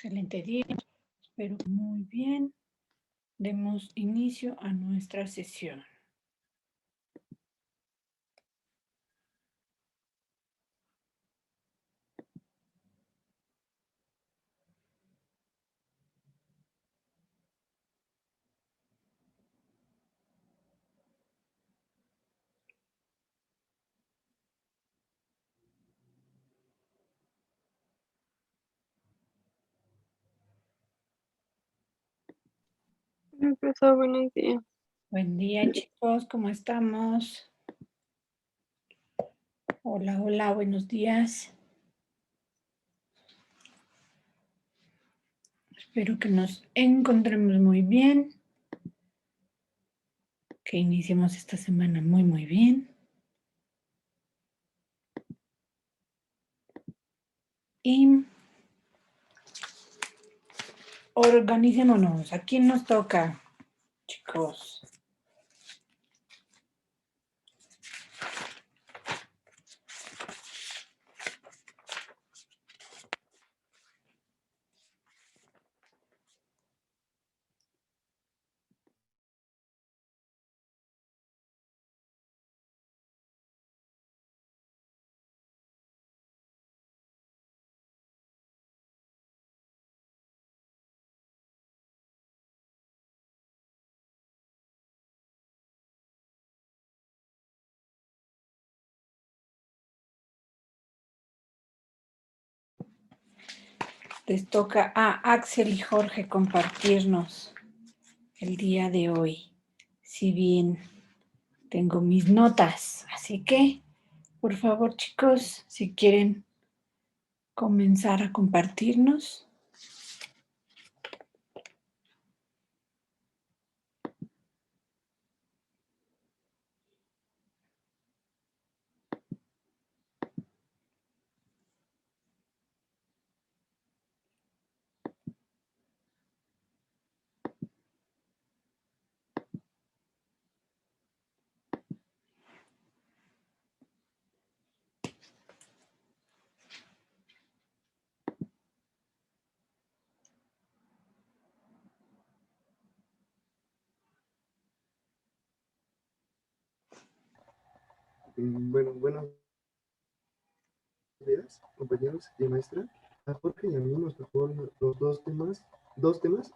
Excelente día, espero que muy bien. Demos inicio a nuestra sesión. Profesor, buenos días. Buen día, chicos, ¿cómo estamos? Hola, hola, buenos días. Espero que nos encontremos muy bien, que iniciemos esta semana muy bien. Y organicémonos. ¿A quién nos toca, chicos? Les toca a Axel y Jorge compartirnos el día de hoy. Si bien tengo mis notas, así que, por favor, chicos, si quieren comenzar a compartirnos. Bueno, buenos días, compañeros y maestra. A Jorge y a mí nos tocó los dos temas.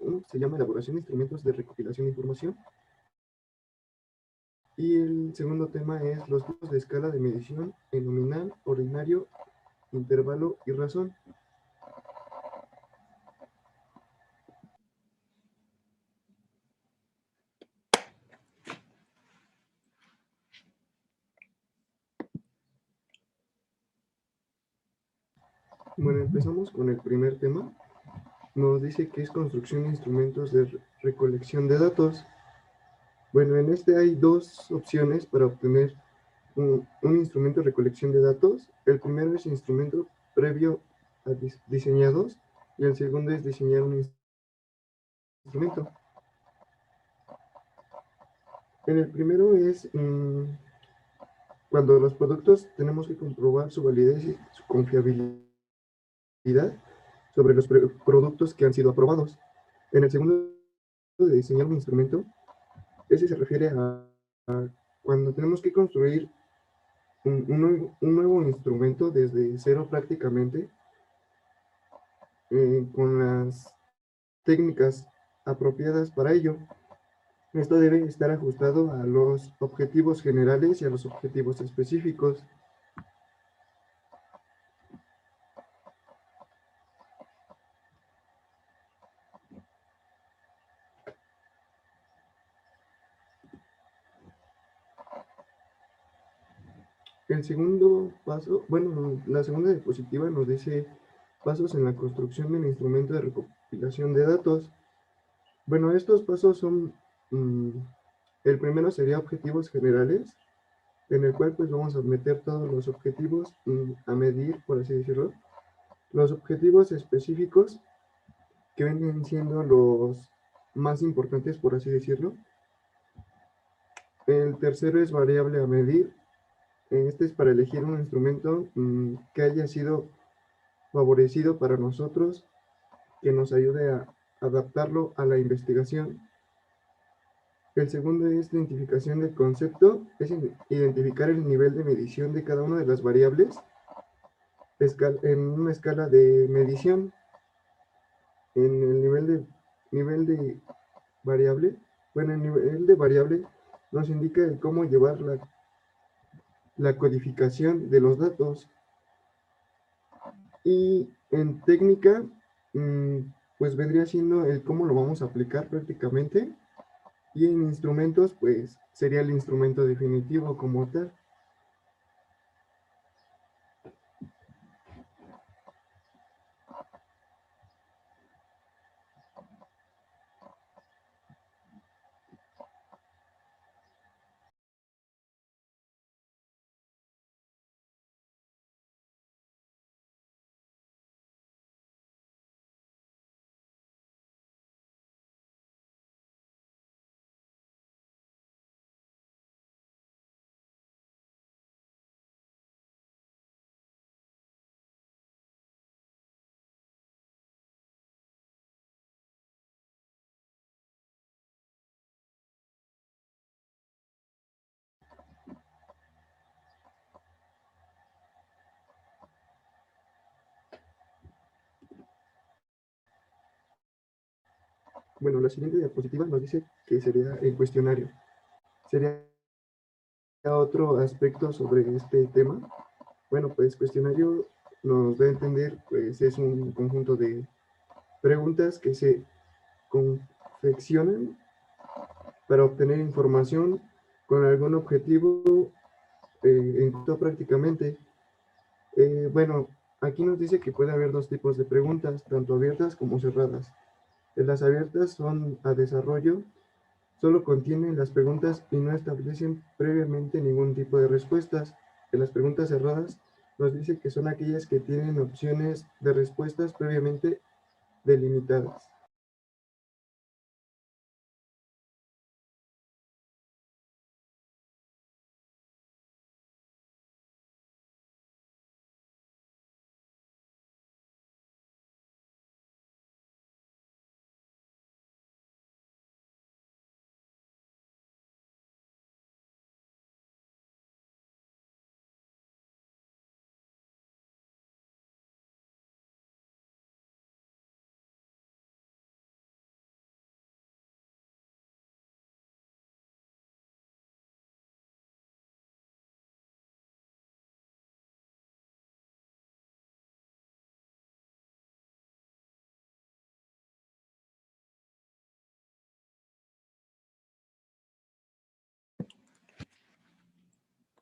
Uno se llama elaboración de instrumentos de recopilación de información y el segundo tema es los tipos de escala de medición en nominal, ordinario, intervalo y razón. Bueno, empezamos con el primer tema. Nos dice que es construcción de instrumentos de recolección de datos. Bueno, en este hay dos opciones para obtener un instrumento de recolección de datos. El primero es instrumento previo a diseñados y el segundo es diseñar un instrumento. En el primero es cuando los productos tenemos que comprobar su validez y su confiabilidad sobre los productos que han sido aprobados. En el segundo de diseñar un instrumento, ese se refiere a cuando tenemos que construir un nuevo instrumento desde cero prácticamente, con las técnicas apropiadas para ello. Esto debe estar ajustado a los objetivos generales y a los objetivos específicos. El segundo paso, bueno, la segunda diapositiva nos dice pasos en la construcción del instrumento de recopilación de datos. Bueno, estos pasos son, el primero sería objetivos generales, en el cual pues vamos a meter todos los objetivos a medir, por así decirlo. Los objetivos específicos, que vienen siendo los más importantes, por así decirlo. El tercero es variable a medir. Este es para elegir un instrumento que haya sido favorecido para nosotros que nos ayude a adaptarlo a la investigación. El segundo es la identificación del concepto, es identificar el nivel de medición de cada una de las variables en una escala de medición. En el nivel de variable, bueno, el nivel de variable nos indica el cómo llevar la codificación de los datos. Y en técnica, pues vendría siendo el cómo lo vamos a aplicar prácticamente. Y en instrumentos, pues sería el instrumento definitivo como tal. Bueno, la siguiente diapositiva nos dice que sería el cuestionario. Sería otro aspecto sobre este tema. Bueno, pues cuestionario nos da a entender, pues es un conjunto de preguntas que se confeccionan para obtener información con algún objetivo en corto prácticamente. Bueno, aquí nos dice que puede haber dos tipos de preguntas, tanto abiertas como cerradas. Las abiertas son a desarrollo, solo contienen las preguntas y no establecen previamente ningún tipo de respuestas. En las preguntas cerradas nos dice que son aquellas que tienen opciones de respuestas previamente delimitadas.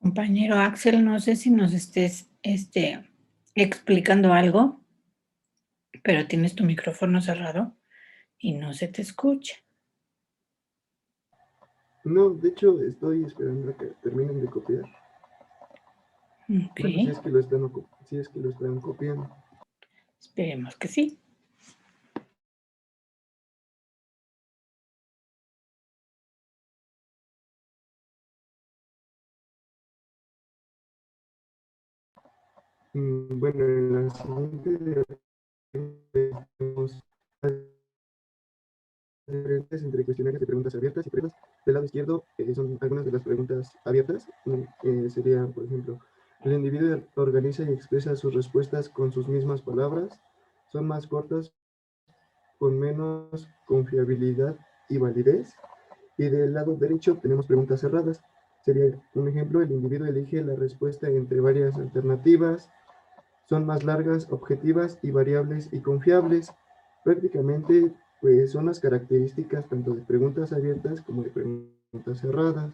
Compañero Axel, no sé si nos estés explicando algo, pero tienes tu micrófono cerrado y no se te escucha. No, de hecho estoy esperando a que terminen de copiar. Ok, Bueno, si es que lo están copiando. esperemos que sí. Bueno, en la siguiente tenemos las diferencias entre cuestionarios de preguntas abiertas y preguntas. Del lado izquierdo son algunas de las preguntas abiertas. Serían, por ejemplo, el individuo organiza y expresa sus respuestas con sus mismas palabras, son más cortas, con menos confiabilidad y validez. Y del lado derecho tenemos preguntas cerradas. Sería un ejemplo, el individuo elige la respuesta entre varias alternativas, son más largas, objetivas y variables y confiables. Prácticamente, pues son las características tanto de preguntas abiertas como de preguntas cerradas.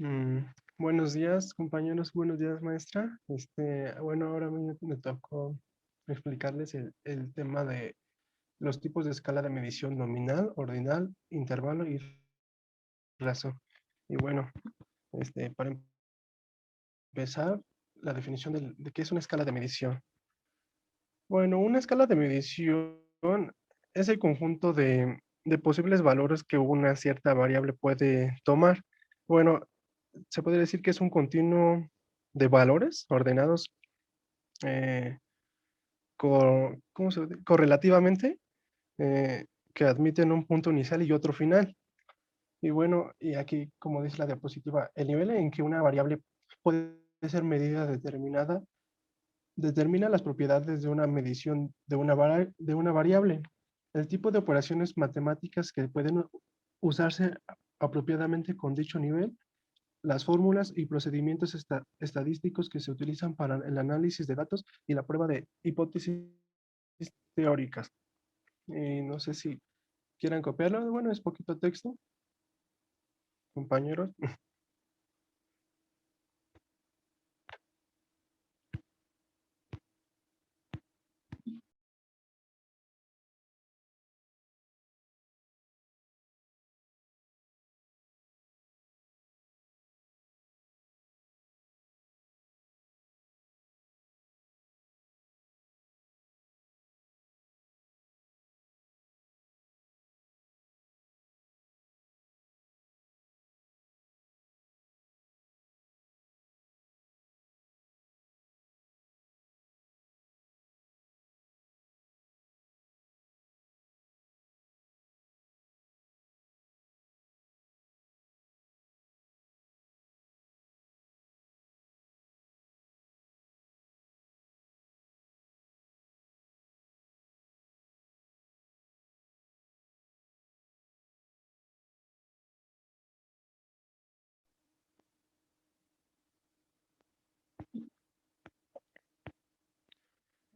Mm, Buenos días, compañeros. Buenos días, maestra. Bueno, ahora me tocó explicarles el tema de los tipos de escala de medición nominal, ordinal, intervalo y raso. Y bueno, para empezar, la definición de qué es una escala de medición. Bueno, una escala de medición es el conjunto de posibles valores que una cierta variable puede tomar. Bueno, se puede decir que es un continuo de valores ordenados eh, ¿cómo correlativamente, que admiten un punto inicial y otro final. Y bueno, y aquí, como dice la diapositiva, el nivel en que una variable puede ser medida determinada determina las propiedades de una medición de una variable. El tipo de operaciones matemáticas que pueden usarse apropiadamente con dicho nivel, las fórmulas y procedimientos estadísticos que se utilizan para el análisis de datos y la prueba de hipótesis teóricas. No sé si quieran copiarlo. Bueno, es poquito texto, compañeros.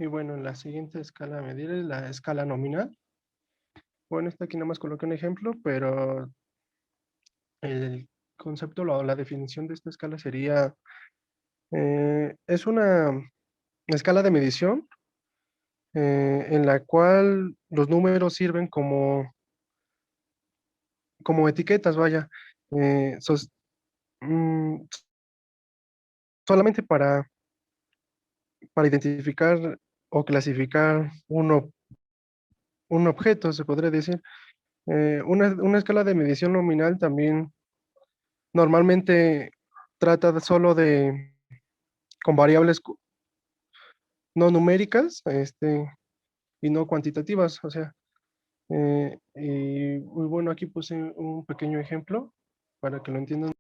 Y bueno, la siguiente escala a medir es la escala nominal. Bueno, esta aquí nada más coloqué un ejemplo, pero el concepto, la definición de esta escala sería, es una escala de medición en la cual los números sirven como etiquetas, vaya, eh, sos- mm, solamente para identificar o clasificar un objeto, se podría decir. Una escala de medición nominal también normalmente trata solo con variables no numéricas, y no cuantitativas, o sea, y muy bueno, aquí puse un pequeño ejemplo para que lo entiendan.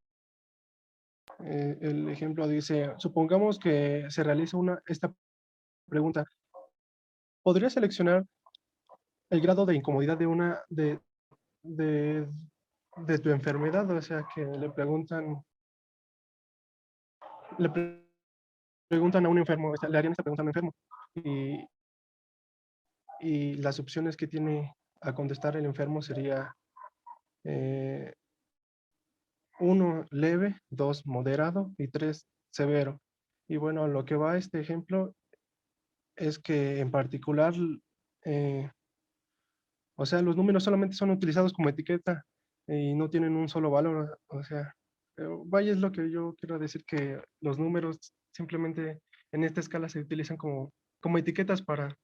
El ejemplo dice, supongamos que se realiza esta pregunta, ¿podría seleccionar el grado de incomodidad de, de tu enfermedad? O sea, que preguntan a un enfermo, o sea, le harían esta pregunta a un enfermo, y, y las opciones que tiene a contestar el enfermo sería 1, leve; 2, moderado; y 3, severo. Y bueno, lo que va a este ejemplo es que en particular, eh, o sea, los números solamente son utilizados como etiqueta y no tienen un solo valor. O sea, vaya, es lo que yo quiero decir, que los números simplemente en esta escala se utilizan como etiquetas para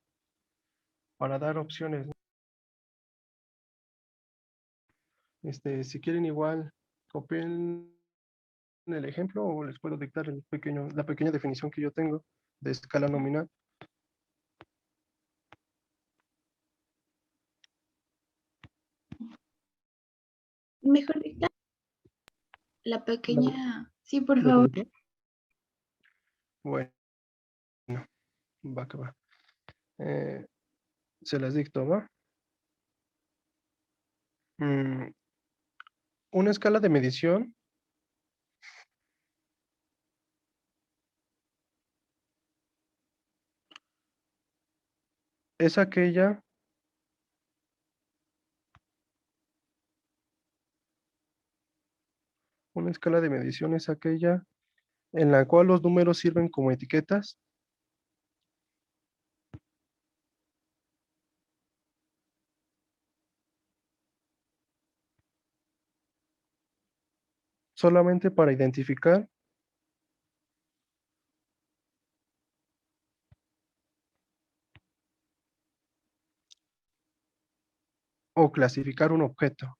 dar opciones, ¿no? Si quieren igual, copien el ejemplo o les puedo dictar la pequeña definición que yo tengo de escala nominal. Mejor dicta la ¿La, pequeña. Sí, por la favor. definición? Bueno, va que va. Eh, Se las dicto, ¿va? Mm, una escala de medición es aquella Una escala de medición es aquella en la cual los números sirven como etiquetas solamente para identificar o clasificar un objeto.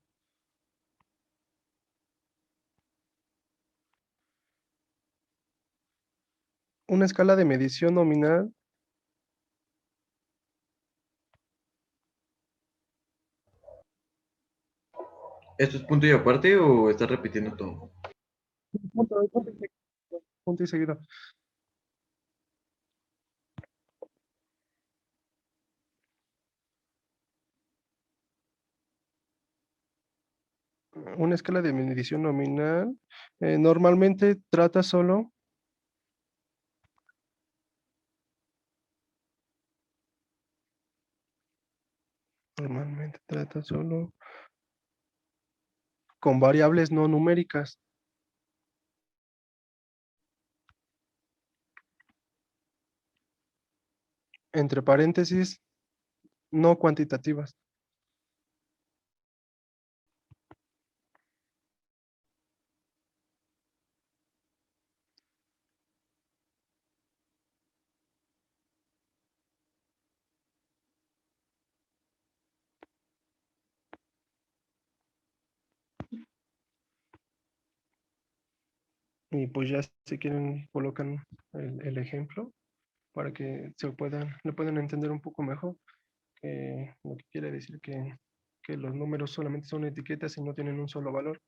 Una escala de medición nominal ¿Esto es punto y aparte o estás repitiendo todo? punto y seguido. Una escala de medición nominal normalmente trata solo con variables no numéricas. Entre paréntesis, no cuantitativas. Y pues ya si quieren colocan el ejemplo para que le puedan entender un poco mejor lo que quiere decir que los números solamente son etiquetas y no tienen un solo valor.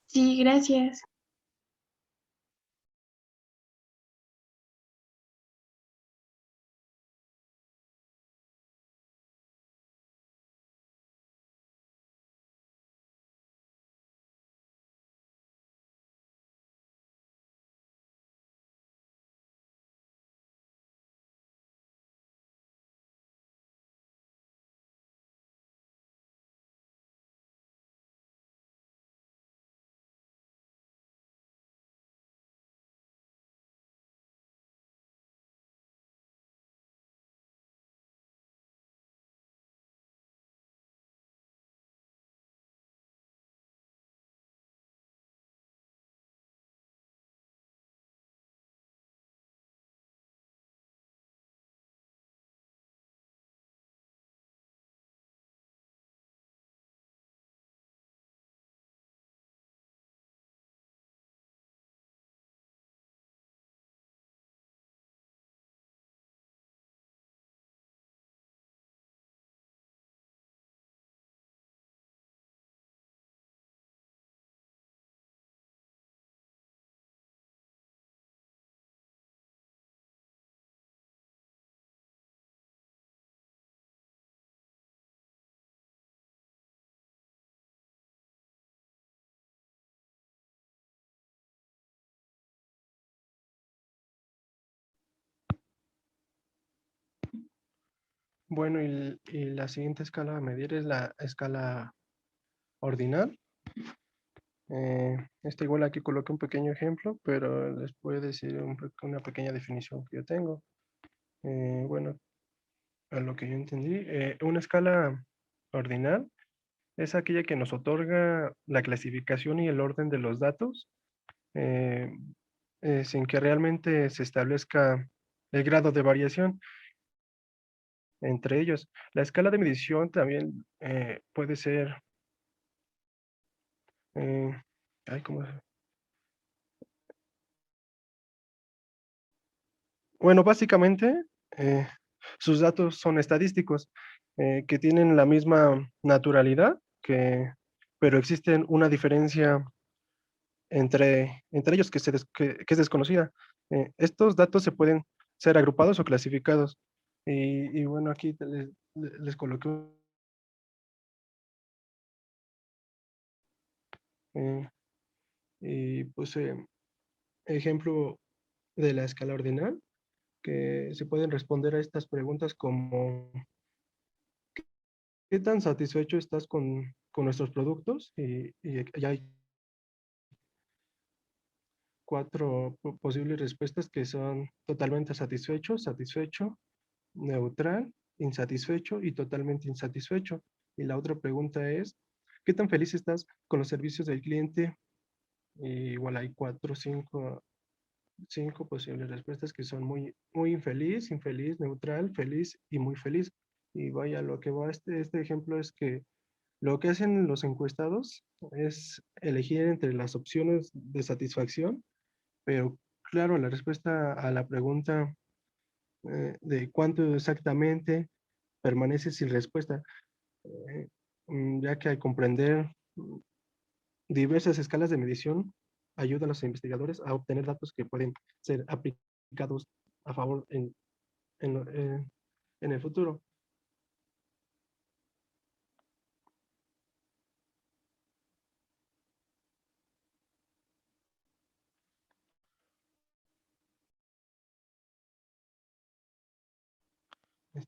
Sí, gracias. Bueno, y la siguiente escala a medir es la escala ordinal. Esta igual aquí coloqué un pequeño ejemplo, pero les puedo decir una pequeña definición que yo tengo. Bueno, a lo que yo entendí, una escala ordinal es aquella que nos otorga la clasificación y el orden de los datos eh, sin que realmente se establezca el grado de variación entre ellos. La escala de medición también puede ser, eh, ay, ¿cómo se- bueno, básicamente eh, sus datos son estadísticos que tienen la misma naturalidad, pero existen una diferencia entre ellos que es desconocida. Estos datos se pueden ser agrupados o clasificados. Y bueno, aquí les coloqué eh, y puse ejemplo de la escala ordinal, que se pueden responder a estas preguntas como ¿Qué tan satisfecho estás con nuestros productos? Y ya hay 4 posibles respuestas que son totalmente satisfecho, satisfecho, neutral, insatisfecho y totalmente insatisfecho. Y la otra pregunta es, ¿qué tan feliz estás con los servicios del cliente? Y igual hay 5 posibles respuestas que son muy infeliz, infeliz, neutral, feliz y muy feliz. Y vaya, lo que va este ejemplo es que lo que hacen los encuestados es elegir entre las opciones de satisfacción, pero claro, la respuesta a la pregunta de cuánto exactamente permanece sin respuesta, eh, ya que al comprender diversas escalas de medición ayuda a los investigadores a obtener datos que pueden ser aplicados a favor en el futuro.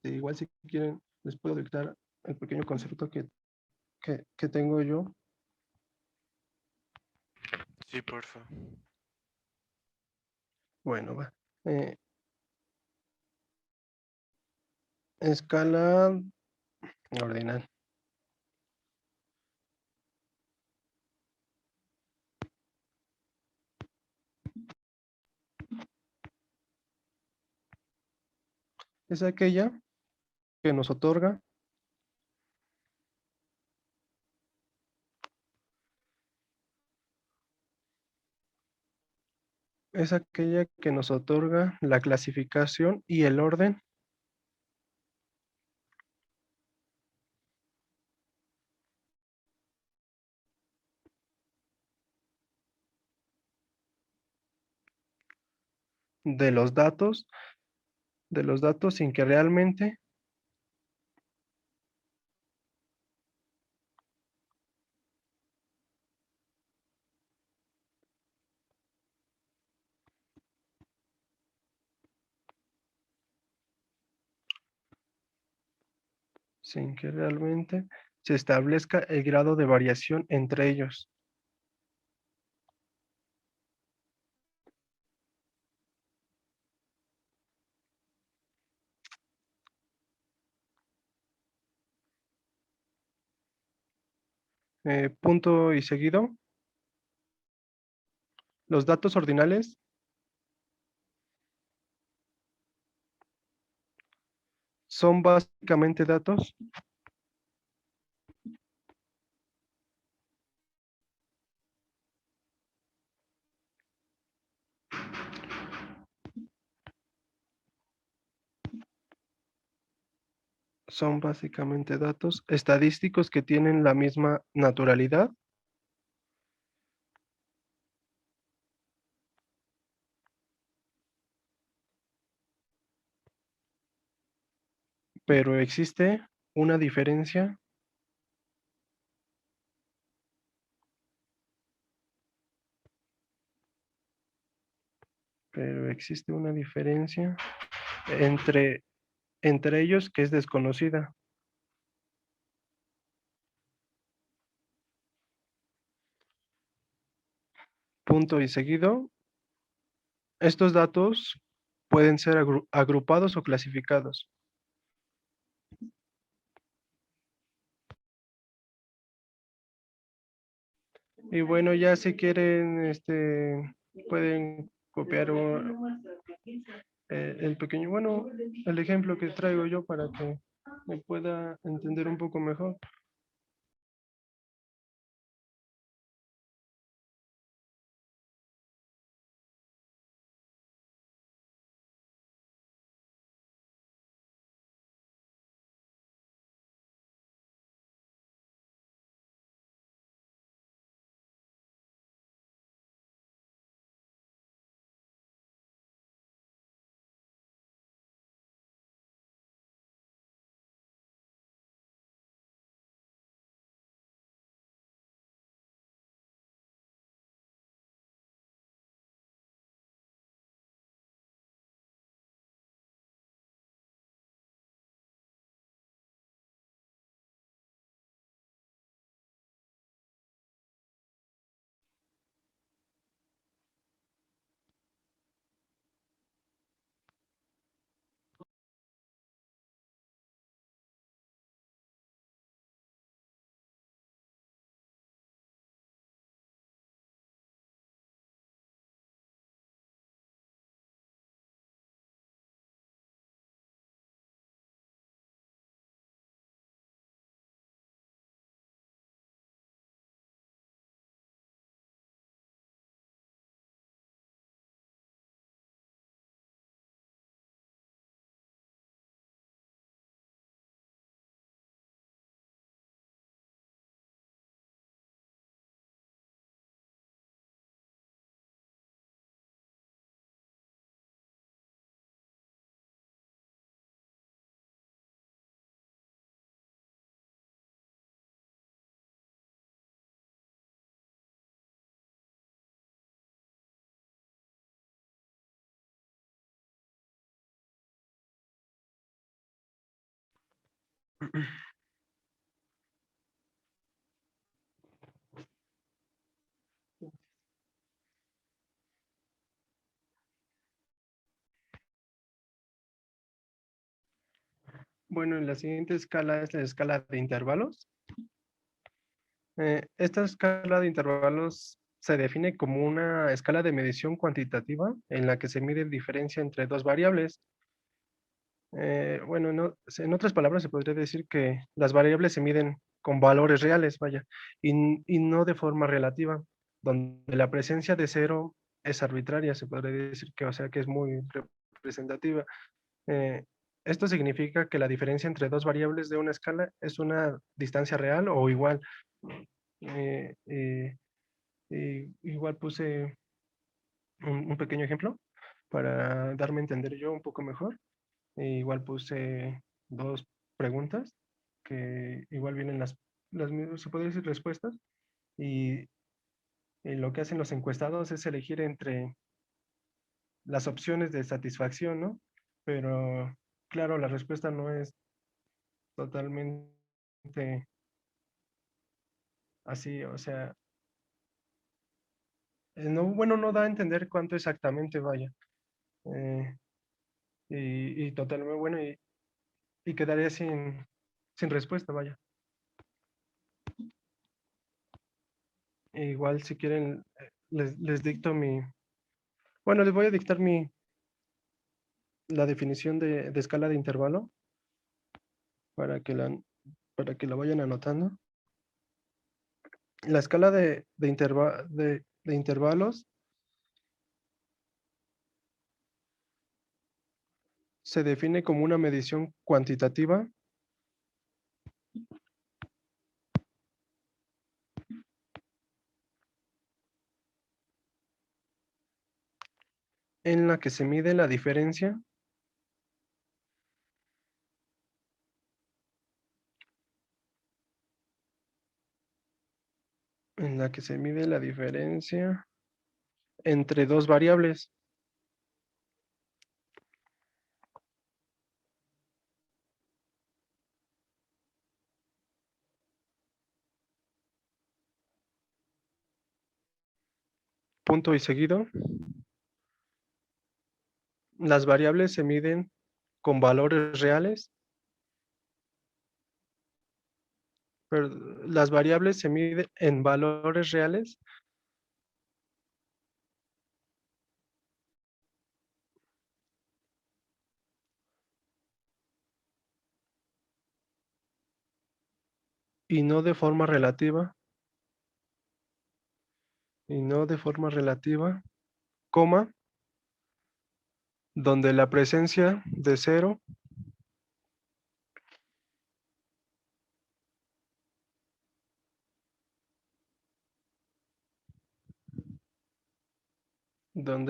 Igual si quieren, les puedo dictar el pequeño concepto que tengo yo. Sí, porfa. Bueno, va. Escala ordinal. Es aquella que nos otorga la clasificación y el orden de los datos sin que realmente se establezca el grado de variación entre ellos. Punto y seguido. Los datos ordinales son básicamente datos estadísticos que tienen la misma naturalidad, pero existe una diferencia entre, entre ellos que es desconocida. Punto y seguido. Estos datos pueden ser agrupados o clasificados. Y bueno, ya si quieren, pueden copiar el pequeño, bueno, el ejemplo que traigo yo para que me pueda entender un poco mejor. Bueno, la siguiente escala es la escala de intervalos. Esta escala de intervalos se define como una escala de medición cuantitativa en la que se mide diferencia entre dos variables. Bueno, en otras palabras se podría decir que las variables se miden con valores reales, vaya, y no de forma relativa, donde la presencia de cero es arbitraria, se podría decir que, o sea, que es muy representativa. Eh, Esto significa que la diferencia entre dos variables de una escala es una distancia real o igual. Eh, eh, Igual puse un pequeño ejemplo para darme a entender yo un poco mejor. Igual puse dos preguntas que igual vienen las mismas, se puede decir respuestas. Y, y lo que hacen los encuestados es elegir entre las opciones de satisfacción, ¿no? Pero claro, la respuesta no es totalmente así, o sea, no, bueno, no da a entender cuánto exactamente vaya. eh, y totalmente, bueno, y quedaría sin respuesta, vaya. Igual si quieren, les dicto bueno, les voy a dictar la definición de escala de intervalo para para que la vayan anotando. La escala de intervalos se define como una medición cuantitativa en la que se mide la diferencia en la que se mide la diferencia entre dos variables. Punto y seguido. Las variables se miden con valores reales, pero las variables se miden en valores reales y no de forma relativa, coma, donde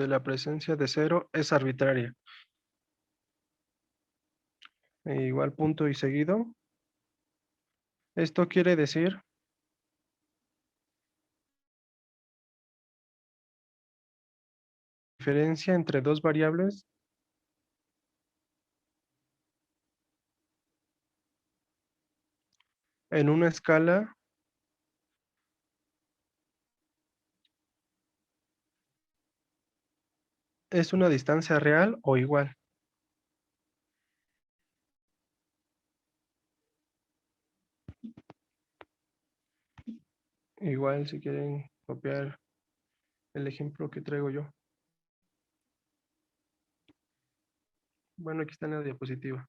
la presencia de cero es arbitraria. Igual punto y seguido. Esto quiere decir diferencia entre dos variables en una escala es una distancia real o igual. Igual si quieren copiar el ejemplo que traigo yo. Bueno, aquí está en la diapositiva.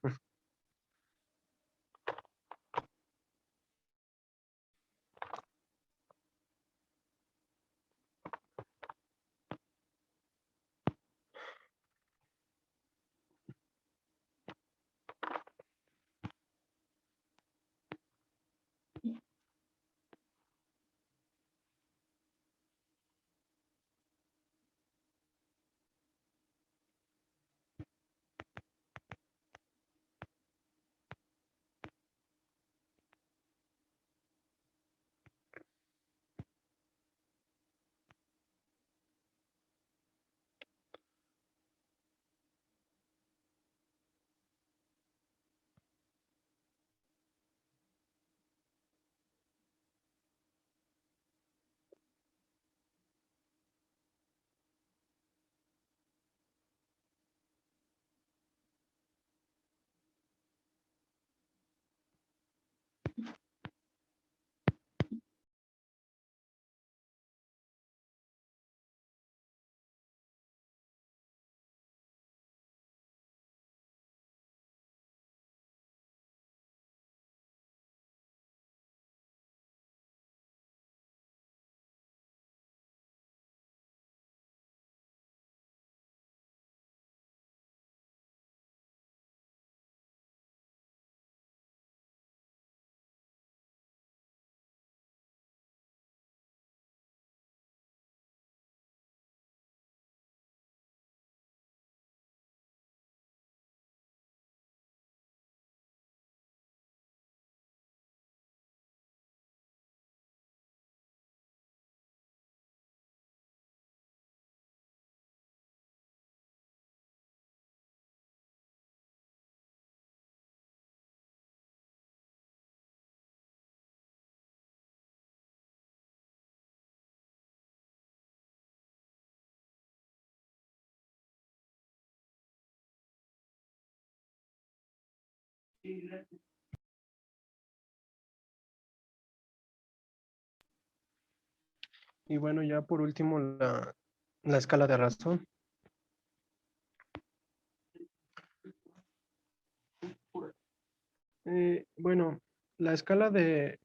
Y bueno, ya por último, la escala de razón. Bueno, la escala de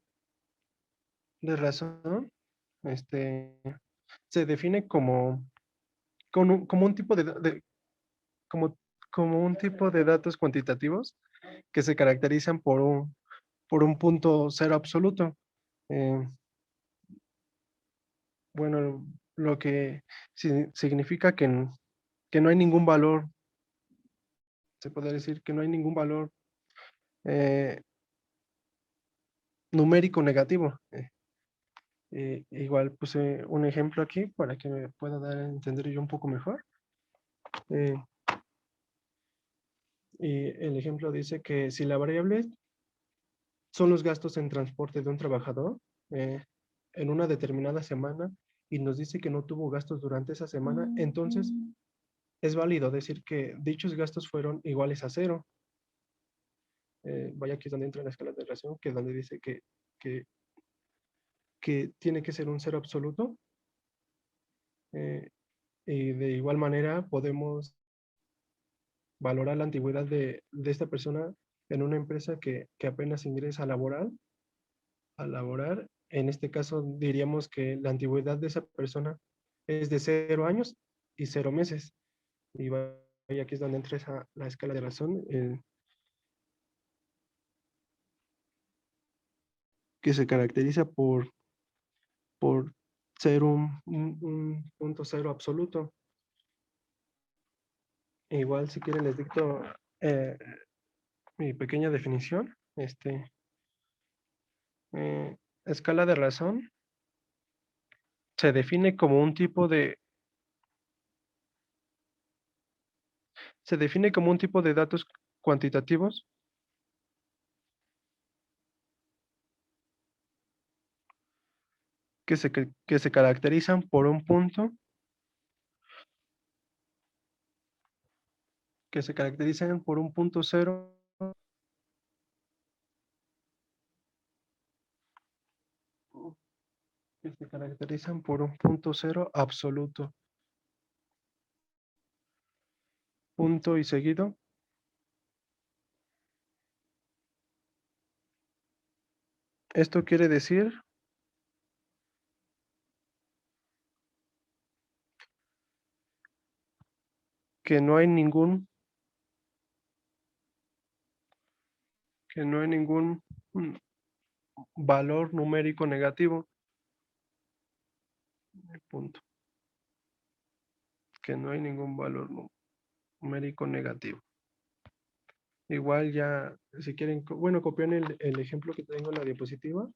razón, se define como un tipo como, como un tipo de datos cuantitativos que se caracterizan por un punto cero absoluto. Eh, bueno, lo que significa que no hay ningún valor, se puede decir que no hay ningún valor eh, numérico negativo. Igual puse un ejemplo aquí para que me pueda dar a entender yo un poco mejor. Eh, y el ejemplo dice que si la variable son los gastos en transporte de un trabajador eh, en una determinada semana y nos dice que no tuvo gastos durante esa semana, entonces es válido decir que dichos gastos fueron iguales a cero. Vaya, aquí es donde entra la escala de relación, que es donde dice que, que tiene que ser un cero absoluto. eh, y de igual manera podemos valorar la antigüedad de esta persona en una empresa que apenas ingresa a laborar. En este caso diríamos que la antigüedad de esa persona es de 0 años y 0 meses. Y vaya, aquí es donde entra la escala de razón, que se caracteriza por ser un punto cero absoluto. Igual si quieren les dicto eh, mi pequeña definición. Escala de razón se define como un tipo se define como un tipo de datos cuantitativos que se caracterizan por un punto, que se caracterizan por un punto cero, que se caracterizan por un punto cero absoluto. Punto y seguido. Esto quiere decir que no hay ningún mm, valor numérico negativo. Punto. Que no hay ningún valor numérico negativo. Igual ya, si quieren, bueno, copian el ejemplo que tengo en la diapositiva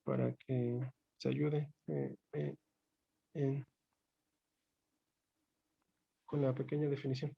para que se ayude en- con la pequeña definición.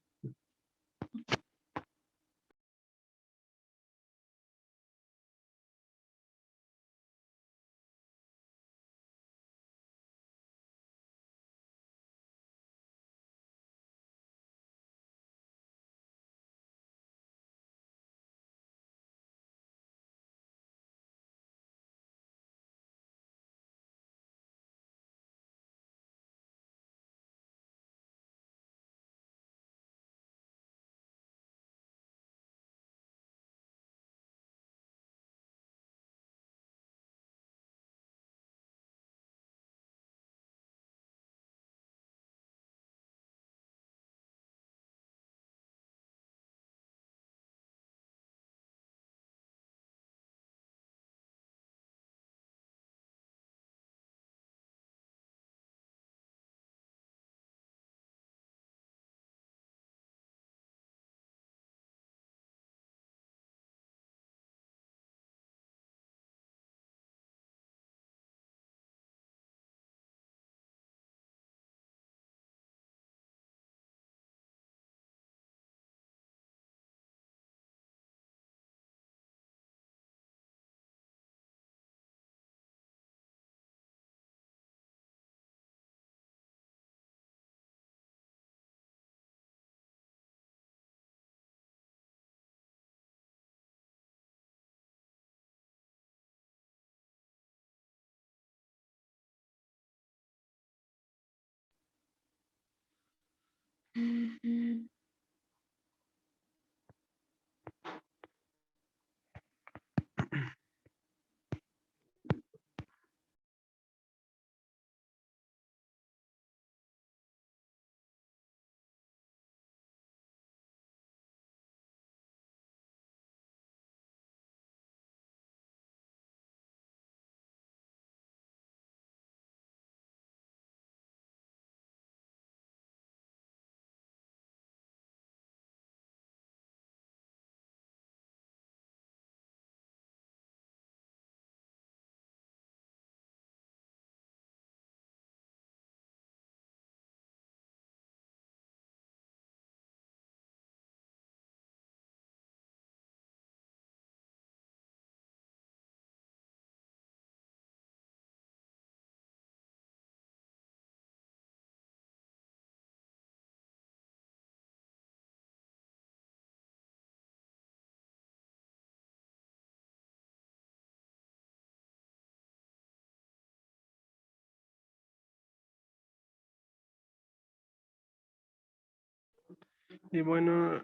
Y bueno,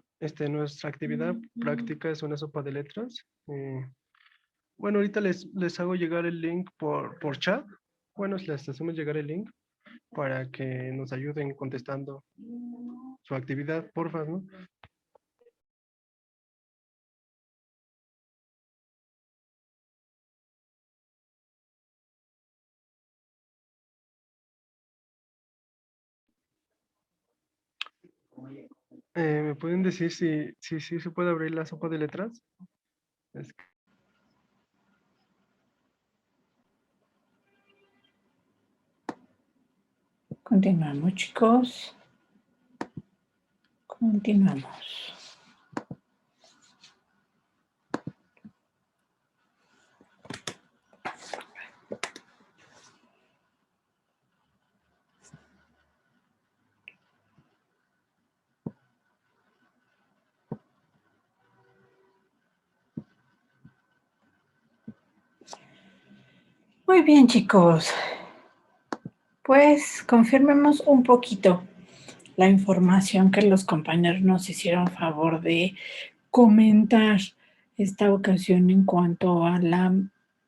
nuestra actividad práctica es una sopa de letras. Bueno, ahorita les hago llegar el link por chat. Bueno, les hacemos llegar el link para que nos ayuden contestando su actividad, porfa, ¿no? ¿Me pueden decir si se puede abrir la sopa de letras? Es que- Continuamos, chicos. Continuamos. Muy bien, chicos. Pues confirmemos un poquito la información que los compañeros nos hicieron favor de comentar esta ocasión en cuanto a la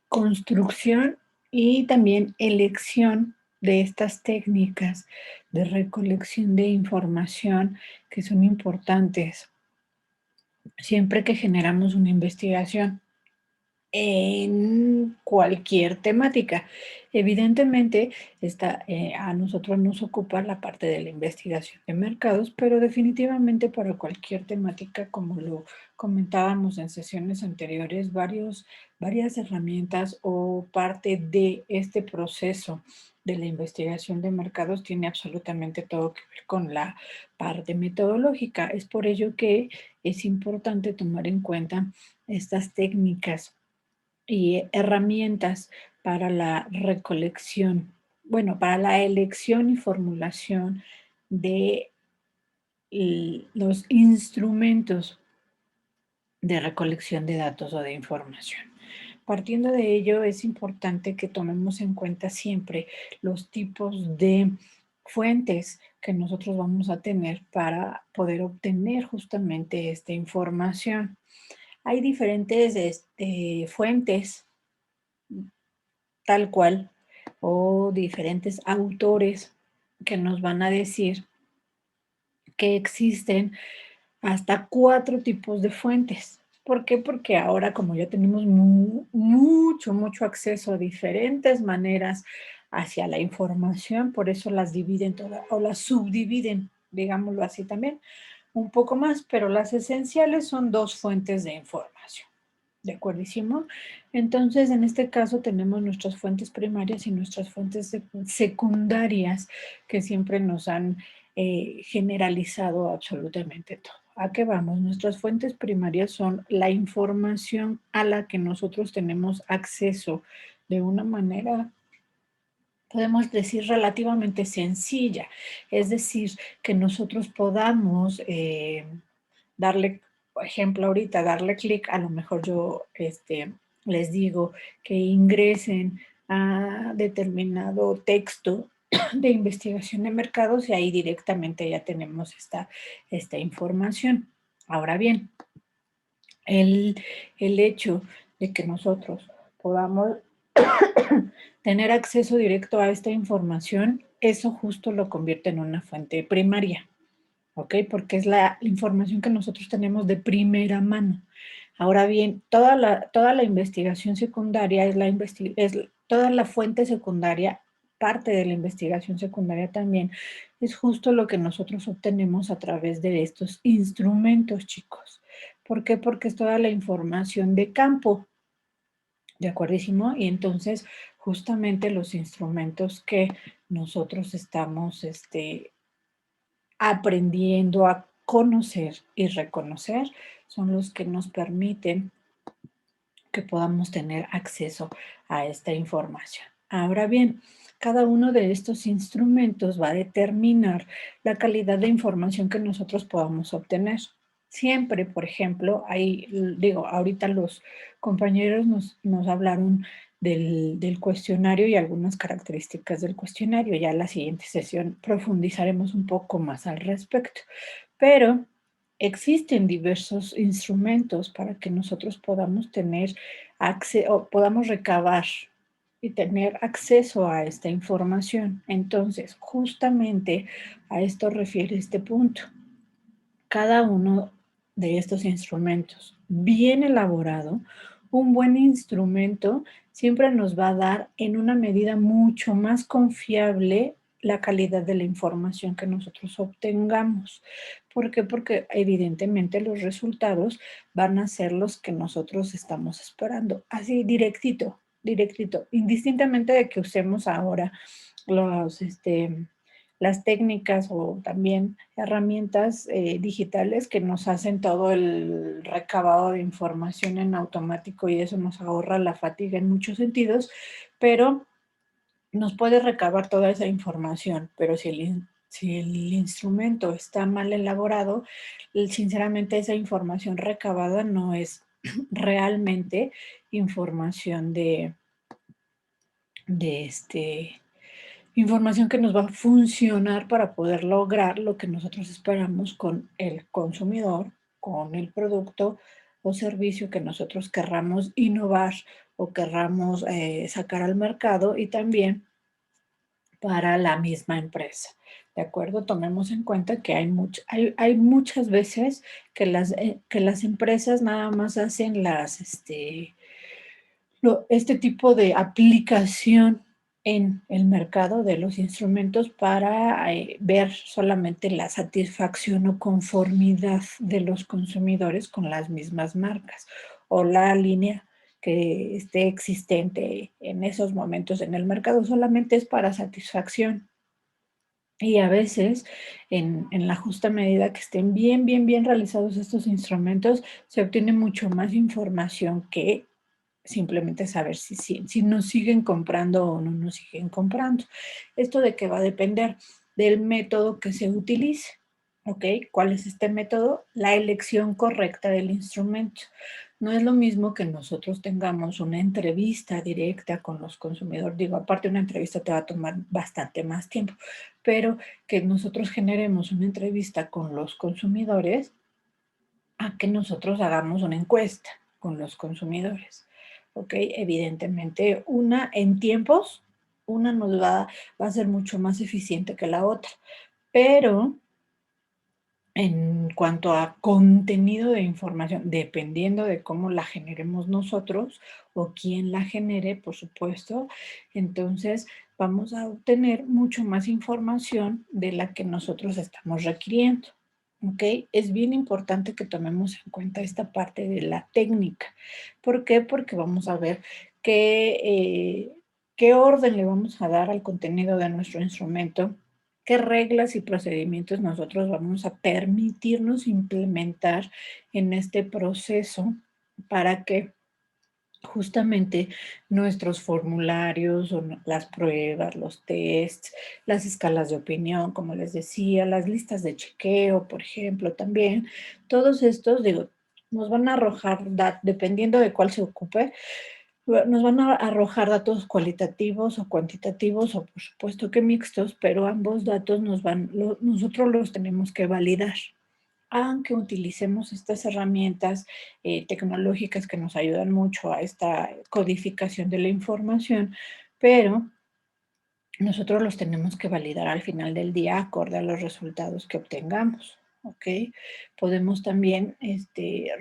construcción y también elección de estas técnicas de recolección de información que son importantes siempre que generamos una investigación en cualquier temática. Evidentemente, a nosotros nos ocupa la parte de la investigación de mercados, pero definitivamente para cualquier temática, como lo comentábamos en sesiones anteriores, varias herramientas o parte de este proceso de la investigación de mercados tiene absolutamente todo que ver con la parte metodológica. Es por ello que es importante tomar en cuenta estas técnicas y herramientas para la recolección, bueno, para la elección y formulación de los instrumentos de recolección de datos o de información. Partiendo de ello, es importante que tomemos en cuenta siempre los tipos de fuentes que nosotros vamos a tener para poder obtener justamente esta información. Hay diferentes fuentes tal cual, o diferentes autores que nos van a decir que existen hasta 4 tipos de fuentes. ¿Por qué? Porque ahora como ya tenemos mucho acceso a diferentes maneras hacia la información, por eso las dividen todas o las subdividen, digámoslo así también, un poco más, pero las esenciales son 2 fuentes de información. ¿De acuerdísimo? Entonces, en este caso tenemos nuestras fuentes primarias y nuestras fuentes secundarias que siempre nos han generalizado absolutamente todo. ¿A qué vamos? Nuestras fuentes primarias son la información a la que nosotros tenemos acceso de una manera, podemos decir, relativamente sencilla. Es decir, que nosotros podamos darle, por ejemplo, ahorita darle clic, a lo mejor yo les digo que ingresen a determinado texto de investigación de mercados y ahí directamente ya tenemos esta información. Ahora bien, el hecho de que nosotros podamos tener acceso directo a esta información, eso justo lo convierte en una fuente primaria, ¿ok? Porque es la información que nosotros tenemos de primera mano. Ahora bien, toda la investigación secundaria es toda la fuente secundaria, parte de la investigación secundaria también, es justo lo que nosotros obtenemos a través de estos instrumentos, chicos. ¿Por qué? Porque es toda la información de campo, ¿de acuerdísimo? Y entonces, justamente los instrumentos que nosotros estamos aprendiendo a conocer y reconocer son los que nos permiten que podamos tener acceso a esta información. Ahora bien, cada uno de estos instrumentos va a determinar la calidad de información que nosotros podamos obtener. Siempre, por ejemplo, ahorita los compañeros nos hablaron del cuestionario y algunas características del cuestionario. Ya en la siguiente sesión profundizaremos un poco más al respecto. Pero existen diversos instrumentos para que nosotros podamos tener acceso, podamos recabar y tener acceso a esta información. Entonces, justamente a esto refiere este punto. Cada uno de estos instrumentos bien elaborado, un buen instrumento siempre nos va a dar en una medida mucho más confiable la calidad de la información que nosotros obtengamos. ¿Por qué? Porque evidentemente los resultados van a ser los que nosotros estamos esperando. Así, directito, indistintamente de que usemos ahora las técnicas o también herramientas digitales que nos hacen todo el recabado de información en automático y eso nos ahorra la fatiga en muchos sentidos, pero nos puede recabar toda esa información, pero si el instrumento está mal elaborado, sinceramente esa información recabada no es realmente información información que nos va a funcionar para poder lograr lo que nosotros esperamos con el consumidor, con el producto o servicio que nosotros querramos innovar o querramos sacar al mercado y también para la misma empresa. ¿De acuerdo? Tomemos en cuenta que hay muchas veces que las empresas nada más hacen este tipo de aplicación en el mercado de los instrumentos para ver solamente la satisfacción o conformidad de los consumidores con las mismas marcas o la línea que esté existente en esos momentos en el mercado solamente es para satisfacción. Y a veces, en la justa medida que estén bien realizados estos instrumentos, se obtiene mucho más información que simplemente saber si nos siguen comprando o no nos siguen comprando. ¿Esto de qué va a depender? Del método que se utilice. ¿Ok? ¿Cuál es este método? La elección correcta del instrumento. No es lo mismo que nosotros tengamos una entrevista directa con los consumidores. Digo, aparte una entrevista te va a tomar bastante más tiempo, pero que nosotros generemos una entrevista con los consumidores a que nosotros hagamos una encuesta con los consumidores. ¿Ok? Evidentemente, en tiempos, una nos va a ser mucho más eficiente que la otra, pero en cuanto a contenido de información, dependiendo de cómo la generemos nosotros o quién la genere, por supuesto, entonces vamos a obtener mucho más información de la que nosotros estamos requiriendo. ¿Ok? Es bien importante que tomemos en cuenta esta parte de la técnica. ¿Por qué? Porque vamos a ver qué orden le vamos a dar al contenido de nuestro instrumento, qué reglas y procedimientos nosotros vamos a permitirnos implementar en este proceso para que justamente nuestros formularios o las pruebas, los tests, las escalas de opinión, como les decía, las listas de chequeo, por ejemplo, también, todos estos, digo, nos van a arrojar, dependiendo de cuál se ocupe, Nos van a arrojar datos cualitativos o cuantitativos, o por supuesto que mixtos, pero ambos datos nosotros los tenemos que validar. Aunque utilicemos estas herramientas tecnológicas que nos ayudan mucho a esta codificación de la información, pero nosotros los tenemos que validar al final del día acorde a los resultados que obtengamos, ¿ok? Podemos también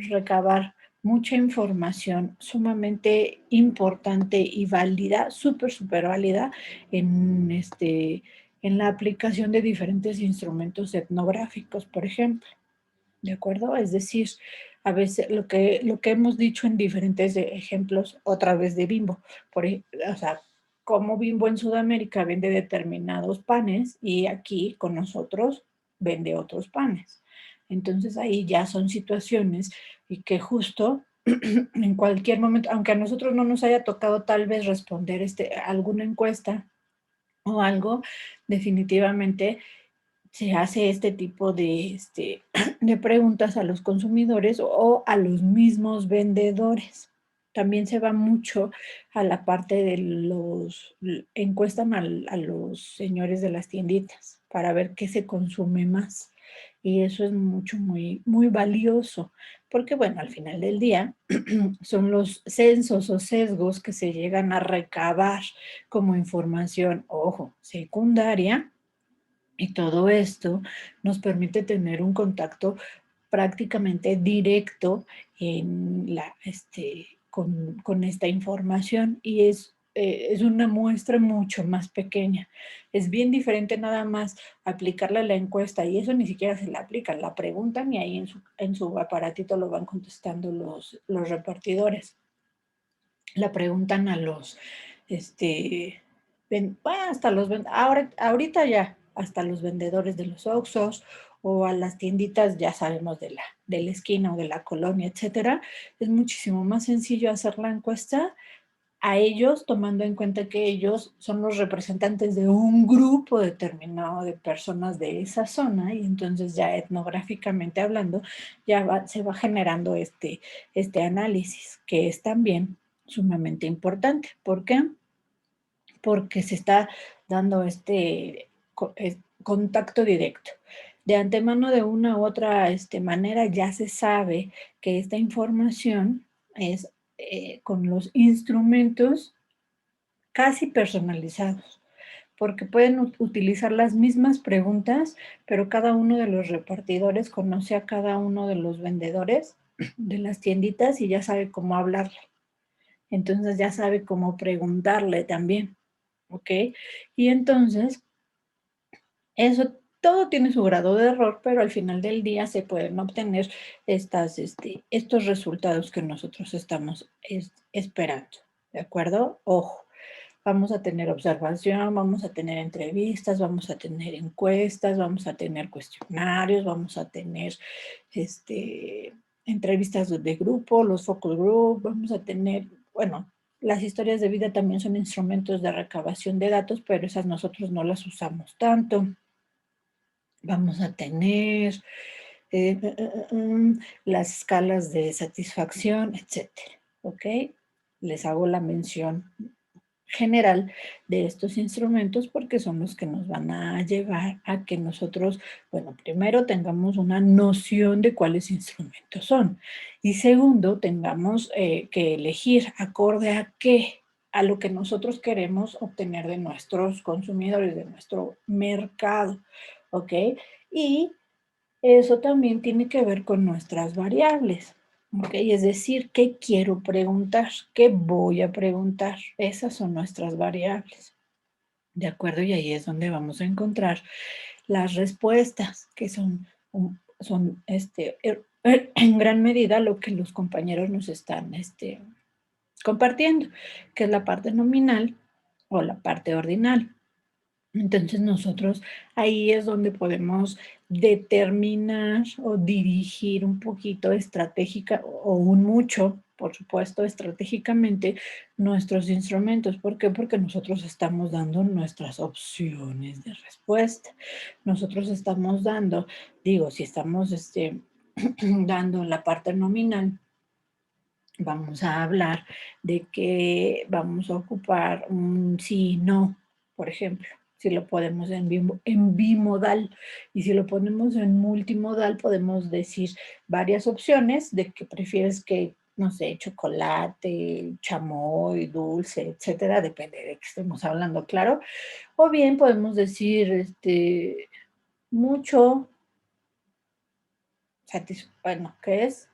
recabar mucha información sumamente importante y válida, súper válida en la aplicación de diferentes instrumentos etnográficos, por ejemplo. ¿De acuerdo? Es decir, a veces lo que hemos dicho en diferentes ejemplos, otra vez de Bimbo, o sea, como Bimbo en Sudamérica vende determinados panes y aquí con nosotros vende otros panes. Entonces ahí ya son situaciones y que justo en cualquier momento, aunque a nosotros no nos haya tocado tal vez responder alguna encuesta o algo, definitivamente se hace este tipo de preguntas a los consumidores o a los mismos vendedores. También se va mucho a la parte de encuestan a los señores de las tienditas para ver qué se consume más. Y eso es muy valioso, porque bueno, al final del día son los censos o sesgos que se llegan a recabar como información, ojo, secundaria. Y todo esto nos permite tener un contacto prácticamente directo con esta información y es una muestra mucho más pequeña. Es bien diferente nada más aplicarle la encuesta y eso ni siquiera se la aplican, la preguntan y ahí en su aparatito lo van contestando los repartidores. La preguntan a los, hasta ahorita ya, hasta los vendedores de los Oxxos o a las tienditas, ya sabemos, de la esquina o de la colonia, etcétera. Es muchísimo más sencillo hacer la encuesta a ellos, tomando en cuenta que ellos son los representantes de un grupo determinado de personas de esa zona y entonces ya etnográficamente hablando, se va generando este análisis, que es también sumamente importante. ¿Por qué? Porque se está dando contacto directo. De antemano, de una u otra manera, ya se sabe que esta información es con los instrumentos casi personalizados, porque pueden utilizar las mismas preguntas, pero cada uno de los repartidores conoce a cada uno de los vendedores de las tienditas y ya sabe cómo hablarle. Entonces ya sabe cómo preguntarle también, ¿ok? Y entonces, eso todo tiene su grado de error, pero al final del día se pueden obtener estos resultados que nosotros estamos esperando, ¿de acuerdo? Ojo, vamos a tener observación, vamos a tener entrevistas, vamos a tener encuestas, vamos a tener cuestionarios, vamos a tener entrevistas de grupo, los focus group, vamos a tener, bueno, las historias de vida también son instrumentos de recabación de datos, pero esas nosotros no las usamos tanto. Vamos a tener las escalas de satisfacción, etcétera, ¿ok? Les hago la mención general de estos instrumentos porque son los que nos van a llevar a que nosotros, bueno, primero tengamos una noción de cuáles instrumentos son y segundo, tengamos que elegir acorde a qué, a lo que nosotros queremos obtener de nuestros consumidores, de nuestro mercado, ¿ok? Y eso también tiene que ver con nuestras variables. ¿Ok? Es decir, ¿qué quiero preguntar? ¿Qué voy a preguntar? Esas son nuestras variables. ¿De acuerdo? Y ahí es donde vamos a encontrar las respuestas, que son en gran medida lo que los compañeros nos están compartiendo, que es la parte nominal o la parte ordinal. Entonces nosotros ahí es donde podemos determinar o dirigir un poquito estratégica o un mucho, por supuesto, estratégicamente nuestros instrumentos. ¿Por qué? Porque nosotros estamos dando nuestras opciones de respuesta. Nosotros estamos dando, digo, si estamos dando la parte nominal, vamos a hablar de que vamos a ocupar un sí y no, por ejemplo, si lo ponemos en bimodal, y si lo ponemos en multimodal podemos decir varias opciones de que prefieres que, no sé, chocolate, chamoy, dulce, etcétera, depende de qué estemos hablando, claro, o bien podemos decir, mucho, bueno, ¿qué es?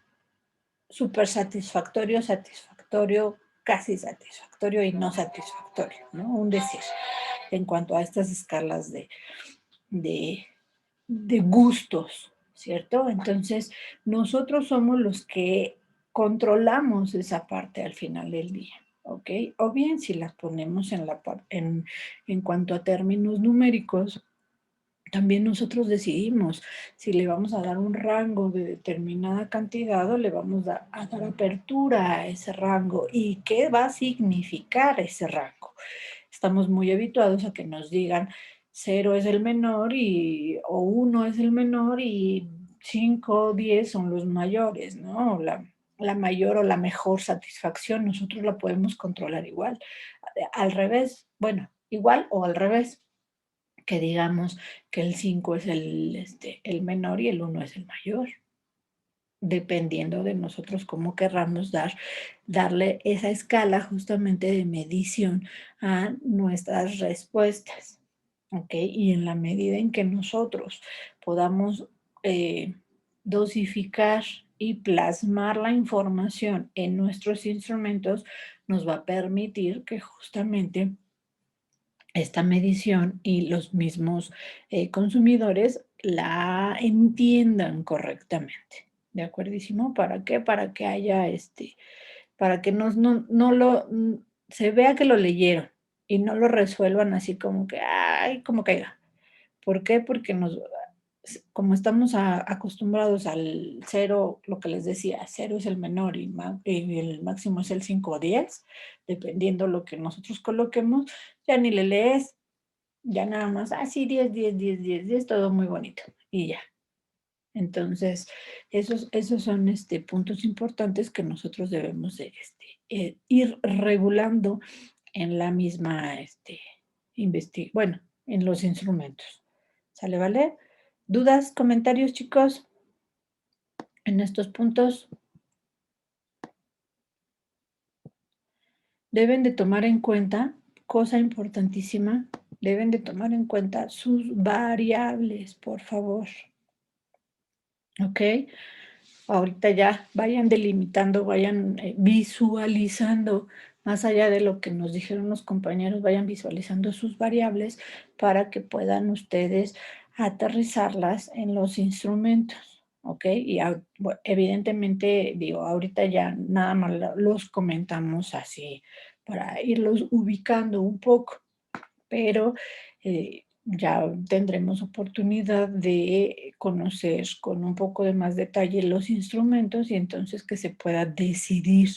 Súper satisfactorio, satisfactorio, casi satisfactorio y no satisfactorio, ¿no? Un decir, en cuanto a estas escalas de, de gustos, ¿cierto? Entonces, nosotros somos los que controlamos esa parte al final del día, ¿ok? O bien si las ponemos en cuanto a términos numéricos, también nosotros decidimos si le vamos a dar un rango de determinada cantidad o le vamos a dar apertura a ese rango y qué va a significar ese rango. Estamos muy habituados a que nos digan 0 es el menor o 1 es el menor y 5, 10 son los mayores, ¿no? La mayor o la mejor satisfacción nosotros la podemos controlar igual. Al revés, bueno, igual o al revés, que digamos que el 5 es el menor y el 1 es el mayor, dependiendo de nosotros cómo querramos darle esa escala justamente de medición a nuestras respuestas, ¿ok? Y en la medida en que nosotros podamos dosificar y plasmar la información en nuestros instrumentos, nos va a permitir que justamente esta medición y los mismos consumidores la entiendan correctamente. ¿De acuerdísimo? ¿Para qué? Para que haya para que se vea que lo leyeron y no lo resuelvan así como que, ay, como caiga. ¿Por qué? Porque como estamos acostumbrados al 0, lo que les decía, 0 es el menor y el máximo es el 5 o 10, dependiendo lo que nosotros coloquemos, ya ni le lees, ya nada más, sí, 10, 10, 10, 10, 10, todo muy bonito, y ya. Entonces, esos son puntos importantes que nosotros debemos de, ir regulando en la misma, bueno, en los instrumentos. ¿Sale, vale? ¿Dudas, comentarios, chicos, en estos puntos? Deben de tomar en cuenta, cosa importantísima, deben de tomar en cuenta sus variables, por favor. ¿Ok? Ahorita ya vayan delimitando, vayan visualizando, más allá de lo que nos dijeron los compañeros, vayan visualizando sus variables para que puedan ustedes aterrizarlas en los instrumentos, ¿ok? Y evidentemente, digo, ahorita ya nada más los comentamos así para irlos ubicando un poco, pero ya tendremos oportunidad de conocer con un poco de más detalle los instrumentos y entonces que se pueda decidir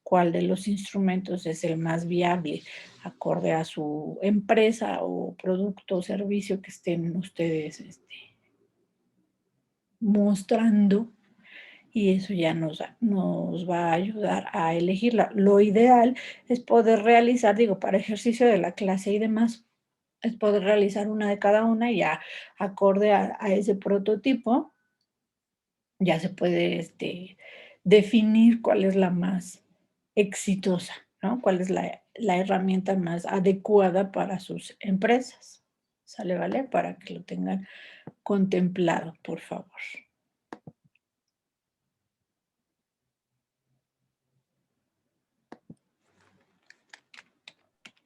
cuál de los instrumentos es el más viable acorde a su empresa o producto o servicio que estén ustedes mostrando, y eso ya nos va a ayudar a elegirla. Lo ideal es poder realizar, digo, para ejercicio de la clase y demás, es poder realizar una de cada una y ya acorde a ese prototipo, ya se puede definir cuál es la más exitosa, ¿no? Cuál es la herramienta más adecuada para sus empresas. ¿Sale, vale? Para que lo tengan contemplado, por favor.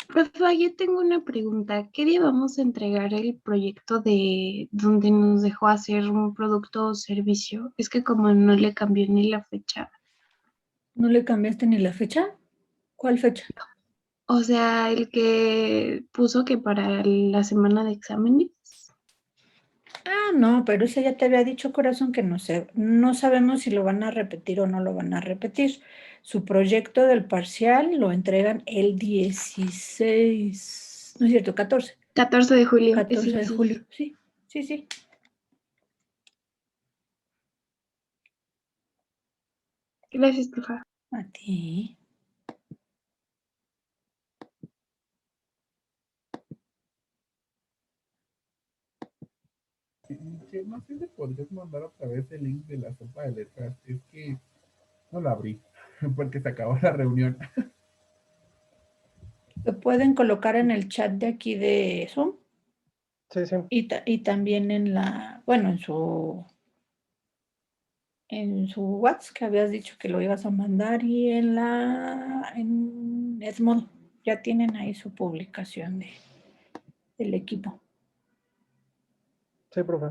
Profe, yo tengo una pregunta. ¿Qué día vamos a entregar el proyecto de donde nos dejó hacer un producto o servicio? Es que como no le cambió ni la fecha. ¿No le cambiaste ni la fecha? ¿Cuál fecha? O sea, el que puso que para la semana de exámenes. No, pero ese ya te había dicho, corazón, que no sabemos si lo van a repetir o no lo van a repetir. Su proyecto del parcial lo entregan el 16, no es cierto, 14. 14 de julio. 14 Sí, de sí. julio, sí, sí, sí. Gracias, profe. A ti. Che, no sé si podrías mandar otra vez el link de la sopa de letras. Es que no lo abrí porque se acabó la reunión. Lo pueden colocar en el chat de aquí de Zoom Sí, sí. y también en la, bueno, en su WhatsApp que habías dicho que lo ibas a mandar y en Edmodo. Ya tienen ahí su publicación del equipo. Sí, profe.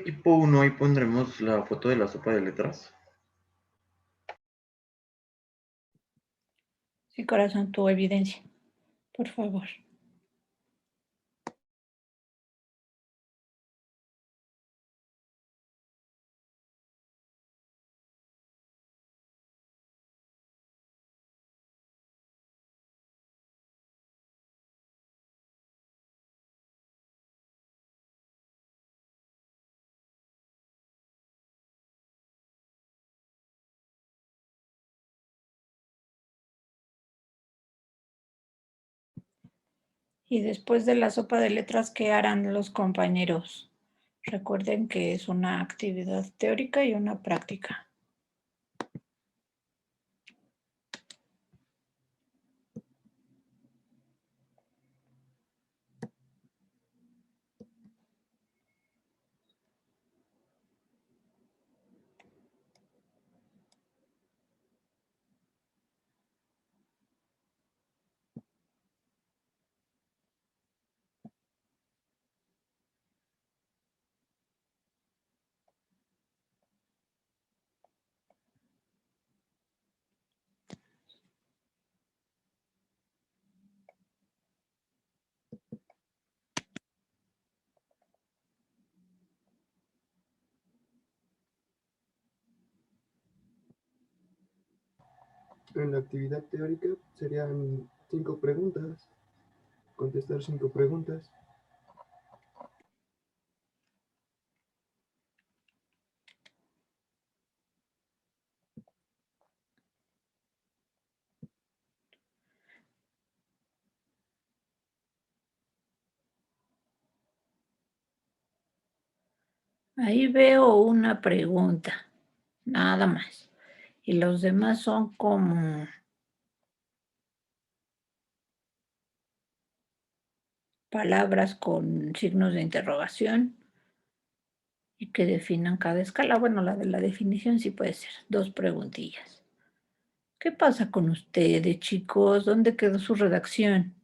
Tipo 1, ahí pondremos la foto de la sopa de letras. Sí, corazón, tu evidencia, por favor. Y después de la sopa de letras, ¿qué harán los compañeros? Recuerden que es una actividad teórica y una práctica. En la actividad teórica serían 5 preguntas, contestar 5 preguntas. Ahí veo una pregunta, nada más. Y los demás son como palabras con signos de interrogación y que definan cada escala. Bueno, la de la definición sí puede ser 2 preguntillas. ¿Qué pasa con ustedes, chicos? ¿Dónde quedó su redacción?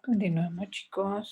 Continuamos, chicos.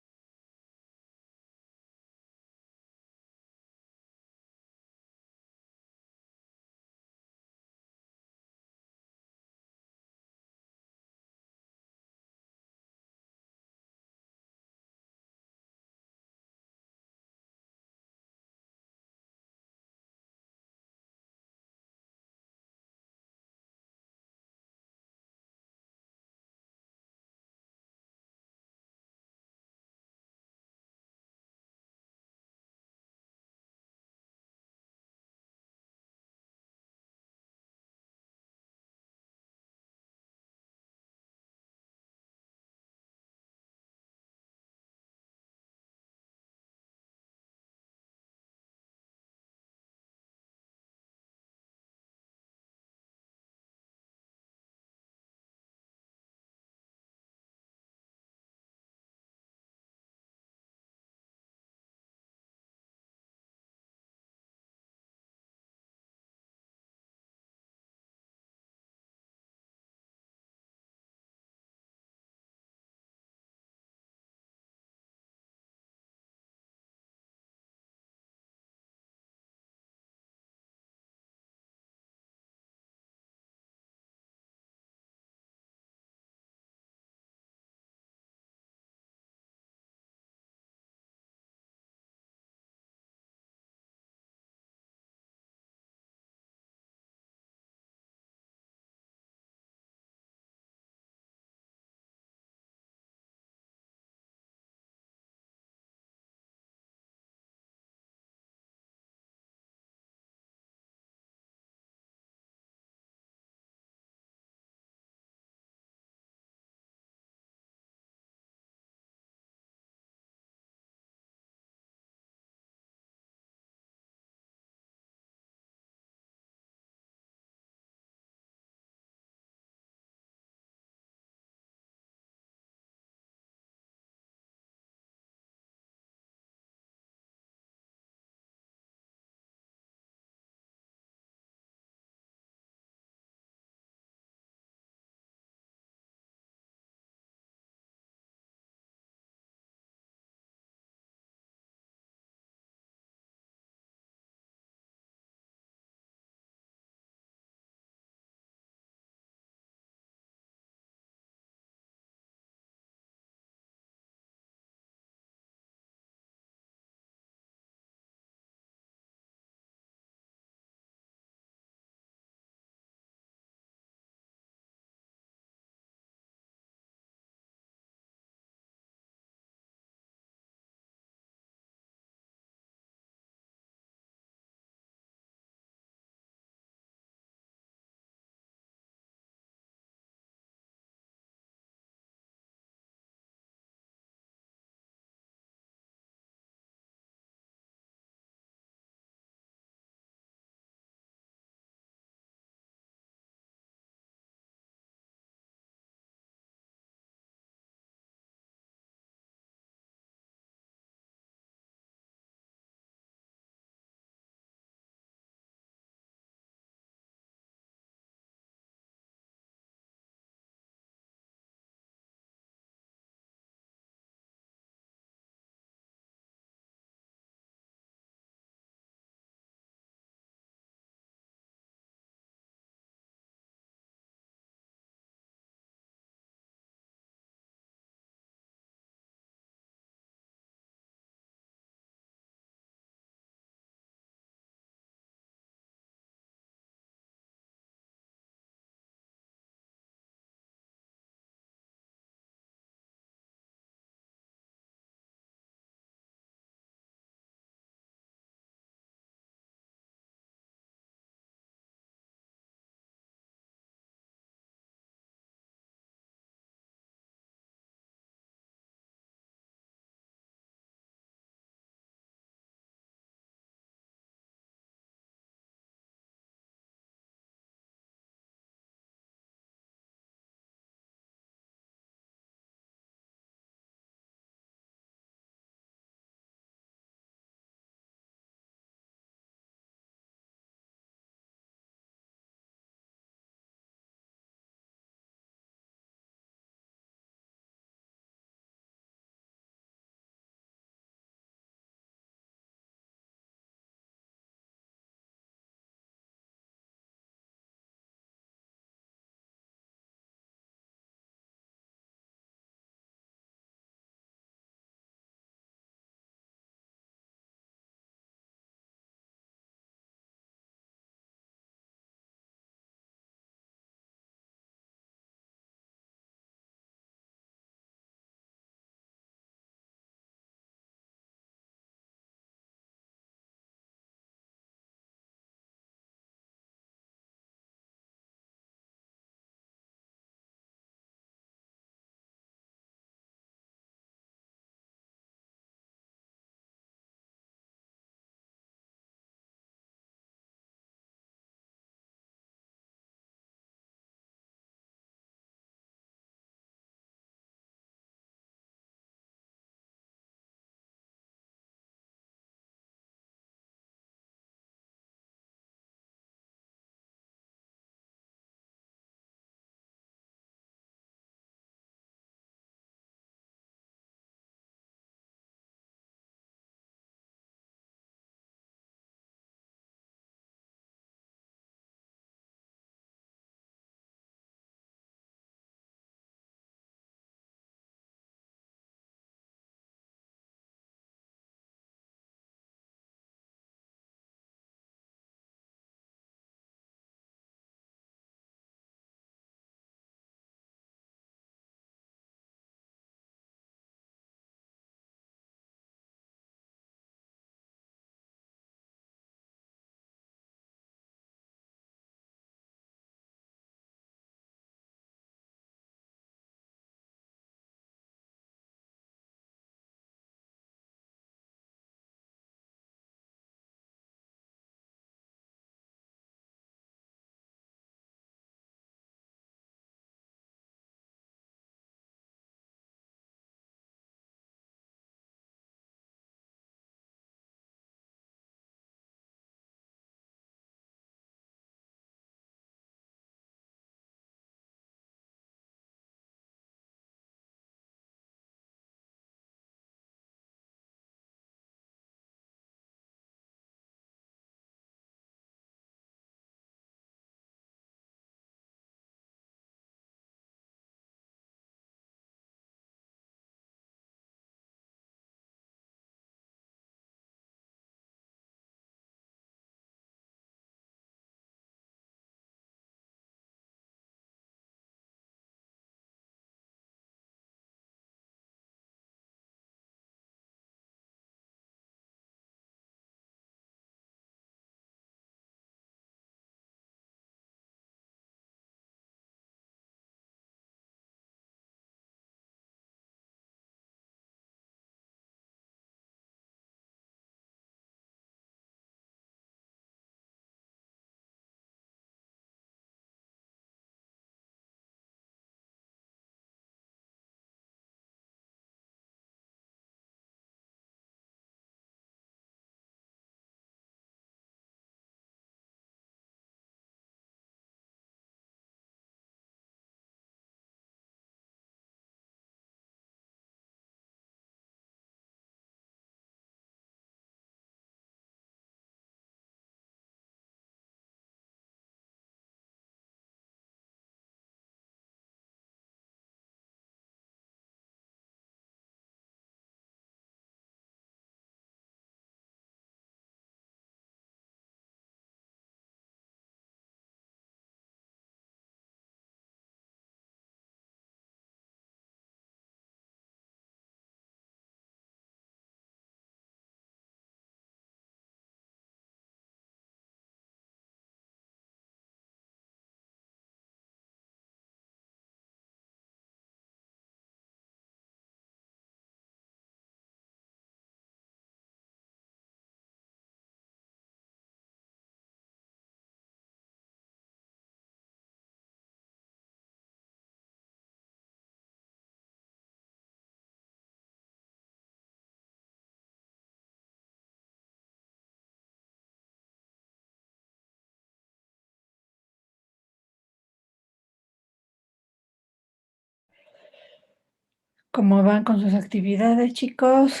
¿Cómo van con sus actividades, chicos?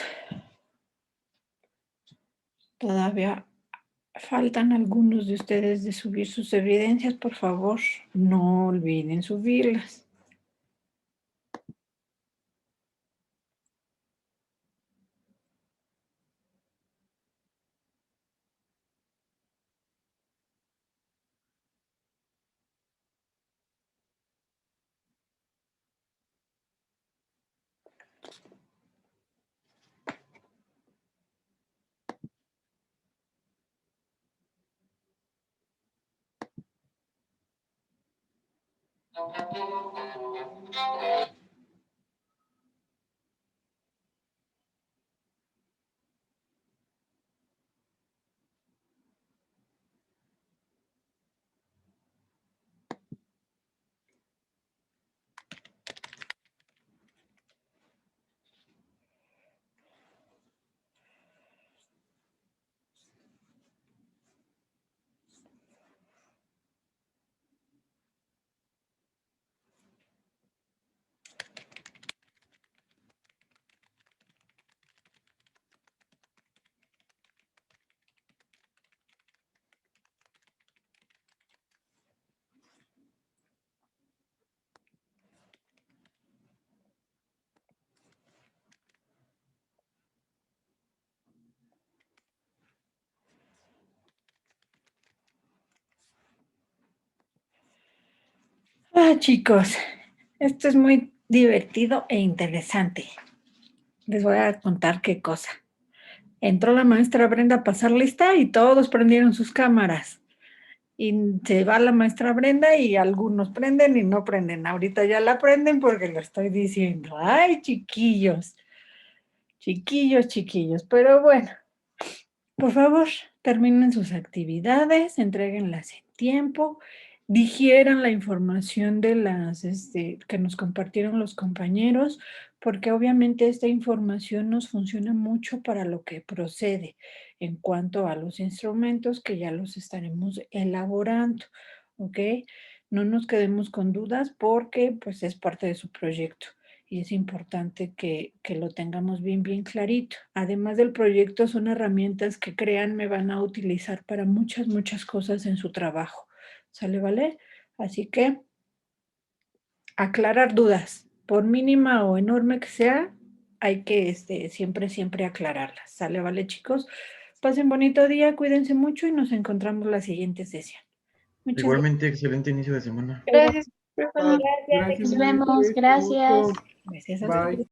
Todavía faltan algunos de ustedes de subir sus evidencias, por favor, no olviden subirlas. Chicos, esto es muy divertido e interesante. Les voy a contar qué cosa. Entró la maestra Brenda a pasar lista y todos prendieron sus cámaras. Y se va la maestra Brenda y algunos prenden y no prenden. Ahorita ya la prenden porque lo estoy diciendo. Ay, chiquillos, chiquillos, chiquillos. Pero bueno, por favor, terminen sus actividades, entréguenlas en tiempo, digieran la información de las que nos compartieron los compañeros, porque obviamente esta información nos funciona mucho para lo que procede en cuanto a los instrumentos que ya los estaremos elaborando, ¿ok? No nos quedemos con dudas porque pues es parte de su proyecto. Y es importante que lo tengamos bien, bien clarito. Además del proyecto, son herramientas que créanme van a utilizar para muchas, muchas cosas en su trabajo. ¿Sale, vale? Así que aclarar dudas, por mínima o enorme que sea, hay que siempre, siempre aclararlas. ¿Sale, vale, chicos? Pasen bonito día, cuídense mucho y nos encontramos la siguiente sesión. Muchas Igualmente, excelente inicio de semana. Gracias, profe. Gracias, Nos vemos, cuídense gracias. mucho. gracias. Bye.